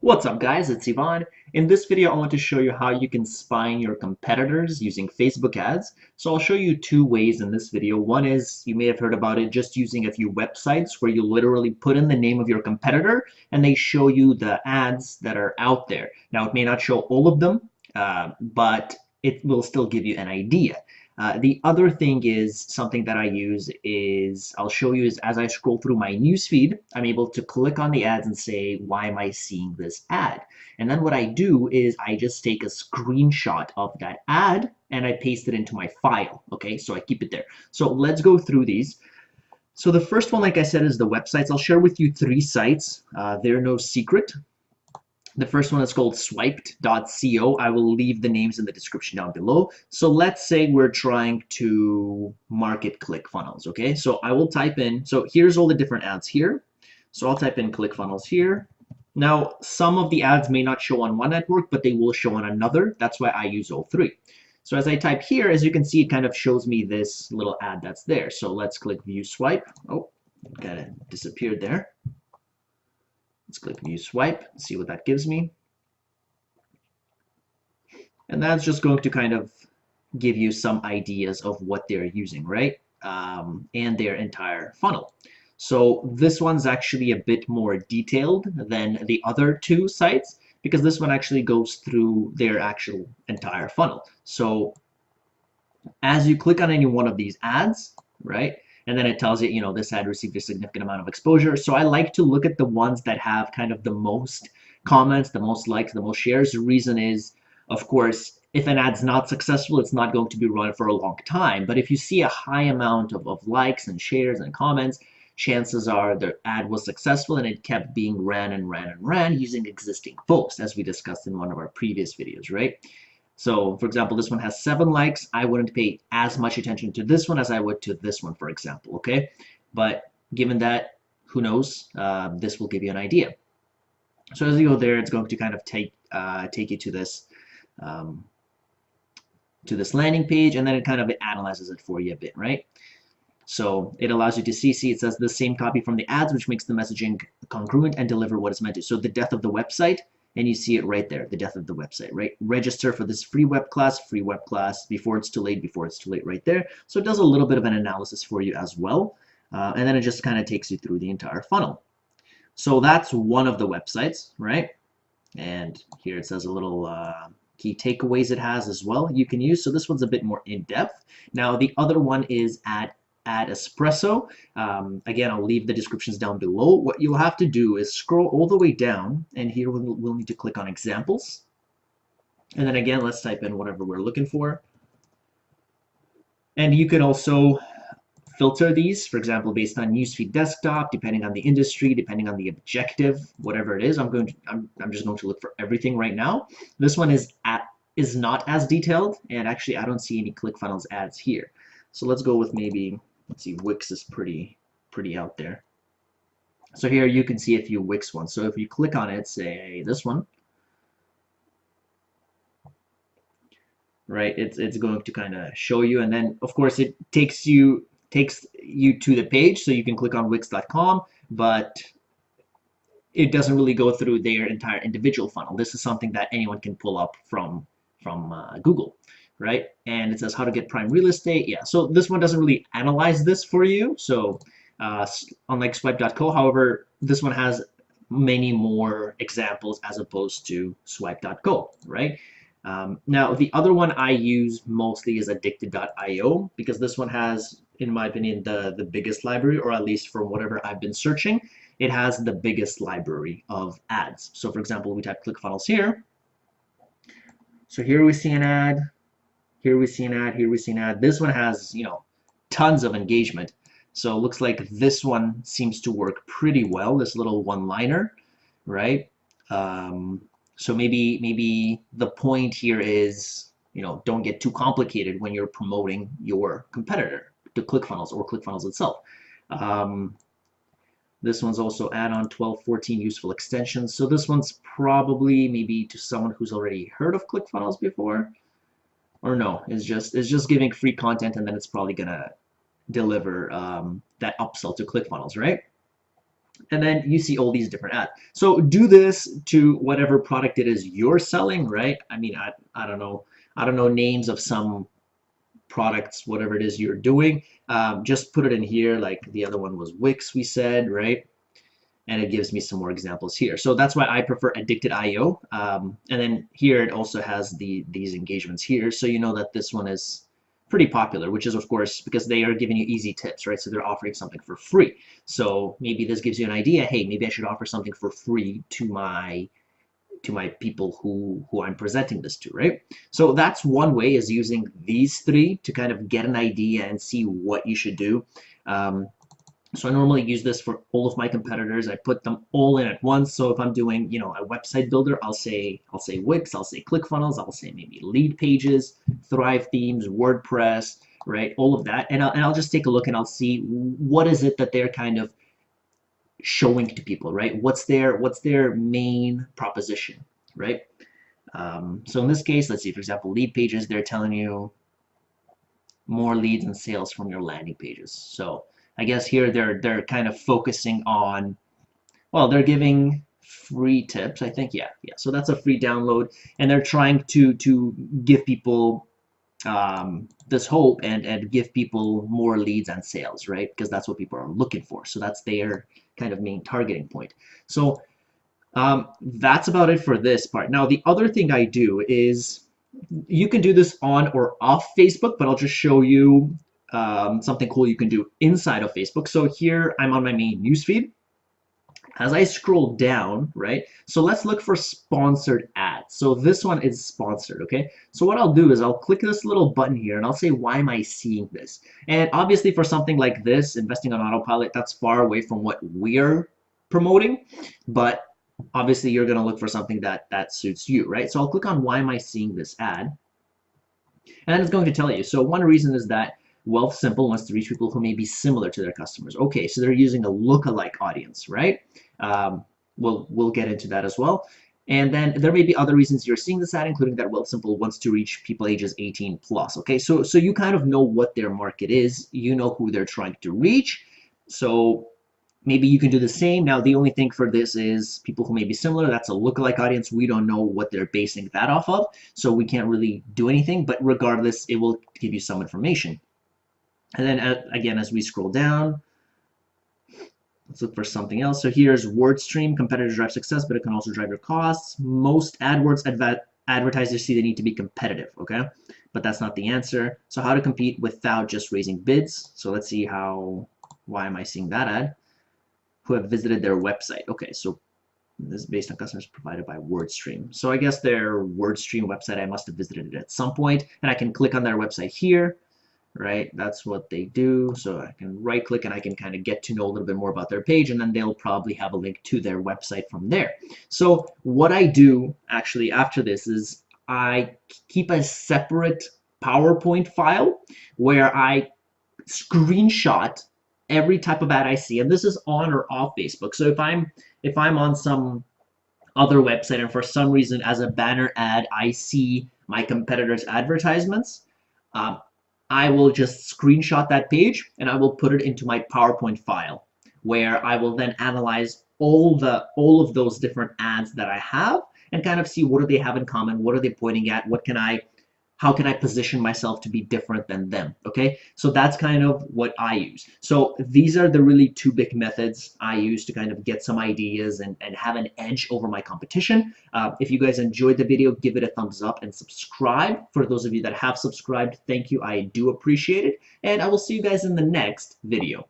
What's up guys, it's Ivan. In this video I want to show you how you can spy on your competitors using Facebook ads. So I'll show you two ways in this video. One is, you may have heard about it, just using a few websites where you literally put in the name of your competitor and they show you the ads that are out there. Now it may not show all of them, but it will still give you an idea. The other thing is something that I use is I'll show you is as I scroll through my newsfeed, I'm able to click on the ads and say, why am I seeing this ad? And then what I do is I just take a screenshot of that ad and I paste it into my file. Okay, so I keep it there. So let's go through these. So the first one, like I said, is the websites. I'll share with you three sites. They're no secret. The first one is called swiped.co. I will leave the names in the description down below. So let's say we're trying to market ClickFunnels, okay? So I will type in, so here's all the different ads here. So I'll type in ClickFunnels here. Now, some of the ads may not show on one network, but they will show on another. That's why I use all three. So as I type here, as you can see, it kind of shows me this little ad that's there. So let's click View Swipe. Oh, it kind of disappeared there. Let's click View Swipe, see what that gives me. And that's just going to kind of give you some ideas of what they're using, right? And their entire funnel. So this one's actually a bit more detailed than the other two sites because this one actually goes through their actual entire funnel. So as you click on any one of these ads, right? And then it tells you, this ad received a significant amount of exposure. So I like to look at the ones that have kind of the most comments, the most likes, the most shares. The reason is, of course, if an ad's not successful, it's not going to be run for a long time. But if you see a high amount of likes and shares and comments, chances are the ad was successful and it kept being ran and ran and ran using existing posts, as we discussed in one of our previous videos, right? So, for example, this one has 7 likes. I wouldn't pay as much attention to this one as I would to this one, for example, okay? But given that, who knows, this will give you an idea. So as you go there, it's going to kind of take you to this landing page, and then it kind of analyzes it for you a bit, right? So it allows you to see, it says the same copy from the ads, which makes the messaging congruent and deliver what it's meant to. So the death of the website, and you see it right there, the death of the website, right? Register for this free web class, before it's too late, right there. So it does a little bit of an analysis for you as well. And then it just kind of takes you through the entire funnel. So that's one of the websites, right? And here it says a little key takeaways it has as well you can use. So this one's a bit more in-depth. Now the other one is Ad Espresso. Again, I'll leave the descriptions down below. What you'll have to do is scroll all the way down, and here we'll need to click on examples. And then again, let's type in whatever we're looking for. And you can also filter these, for example, based on newsfeed desktop, depending on the industry, depending on the objective, whatever it is. I'm just going to look for everything right now. This one is not as detailed, and actually I don't see any ClickFunnels ads here. So let's go with maybe, let's see, Wix is pretty out there. So here you can see a few Wix ones. So if you click on it, say this one, right, it's going to kind of show you, and then of course it takes you to the page, so you can click on wix.com, but it doesn't really go through their entire individual funnel. This is something that anyone can pull up from Google, right? And it says how to get prime real estate. Yeah, so this one doesn't really analyze this for you. So unlike swipe.co, however, this one has many more examples as opposed to swipe.co, right? Now, the other one I use mostly is addicted.io because this one has, in my opinion, the biggest library, or at least from whatever I've been searching, it has the biggest library of ads. So for example, we type ClickFunnels here. So here we see an ad, here we see an ad, here we see an ad. This one has, tons of engagement. So it looks like this one seems to work pretty well, this little one-liner, right? So maybe the point here is, don't get too complicated when you're promoting your competitor to ClickFunnels or ClickFunnels itself. This one's also add-on 12, 14 useful extensions. So this one's probably maybe to someone who's already heard of ClickFunnels before, or no, it's just giving free content, and then it's probably gonna deliver that upsell to ClickFunnels, right? And then you see all these different ads. So do this to whatever product it is you're selling, right? I mean, I don't know. I don't know names of some products, whatever it is you're doing. Just put it in here. Like the other one was Wix, we said, right? And it gives me some more examples here. So that's why I prefer Addicted.io. And then here it also has these engagements here. So you know that this one is pretty popular, which is of course because they are giving you easy tips, right? So they're offering something for free. So maybe this gives you an idea, hey, maybe I should offer something for free to my people who I'm presenting this to, right? So that's one way, is using these three to kind of get an idea and see what you should do. So I normally use this for all of my competitors. I put them all in at once. So if I'm doing, you know, a website builder, I'll say Wix, I'll say ClickFunnels, I'll say maybe Lead Pages, Thrive Themes, WordPress, right? All of that, and I'll just take a look and I'll see what is it that they're kind of showing to people, right? What's their main proposition, right? So in this case, let's see, for example, Lead Pages, they're telling you more leads and sales from your landing pages. So I guess here they're kind of focusing on, well, they're giving free tips, I think. Yeah. So that's a free download, and they're trying to give people this hope and give people more leads and sales, right? Because that's what people are looking for. So that's their kind of main targeting point. So that's about it for this part. Now, the other thing I do is, you can do this on or off Facebook, but I'll just show you something cool you can do inside of Facebook. So here I'm on my main newsfeed. As I scroll down, right? So let's look for sponsored ads. So this one is sponsored, okay? So what I'll do is I'll click this little button here and I'll say, why am I seeing this? And obviously for something like this, investing on autopilot, that's far away from what we're promoting, but obviously you're gonna look for something that suits you, right? So I'll click on, why am I seeing this ad? And then it's going to tell you. So one reason is that Wealthsimple wants to reach people who may be similar to their customers. Okay, so they're using a lookalike audience, right? We'll get into that as well. And then there may be other reasons you're seeing this ad, including that Wealthsimple wants to reach people ages 18 plus. Okay, so you kind of know what their market is. You know who they're trying to reach. So maybe you can do the same. Now, the only thing for this is people who may be similar. That's a lookalike audience. We don't know what they're basing that off of, so we can't really do anything. But regardless, it will give you some information. And then again, as we scroll down, let's look for something else. So here's WordStream. Competitors drive success, but it can also drive your costs. Most AdWords advertisers see they need to be competitive, okay? But that's not the answer. So how to compete without just raising bids. So let's see why am I seeing that ad? Who have visited their website. Okay, so this is based on customers provided by WordStream. So I guess their WordStream website, I must have visited it at some point, and I can click on their website here, right? That's what they do. So I can right click and I can kind of get to know a little bit more about their page, and then they'll probably have a link to their website from there. So what I do actually after this is I keep a separate PowerPoint file where I screenshot every type of ad I see, and this is on or off Facebook. So if I'm on some other website and for some reason as a banner ad I see my competitors' advertisements, I will just screenshot that page and I will put it into my PowerPoint file, where I will then analyze all of those different ads that I have and kind of see what do they have in common, what are they pointing at, how can I position myself to be different than them, okay? So that's kind of what I use. So these are the really two big methods I use to kind of get some ideas and have an edge over my competition. If you guys enjoyed the video, give it a thumbs up and subscribe. For those of you that have subscribed, thank you. I do appreciate it. And I will see you guys in the next video.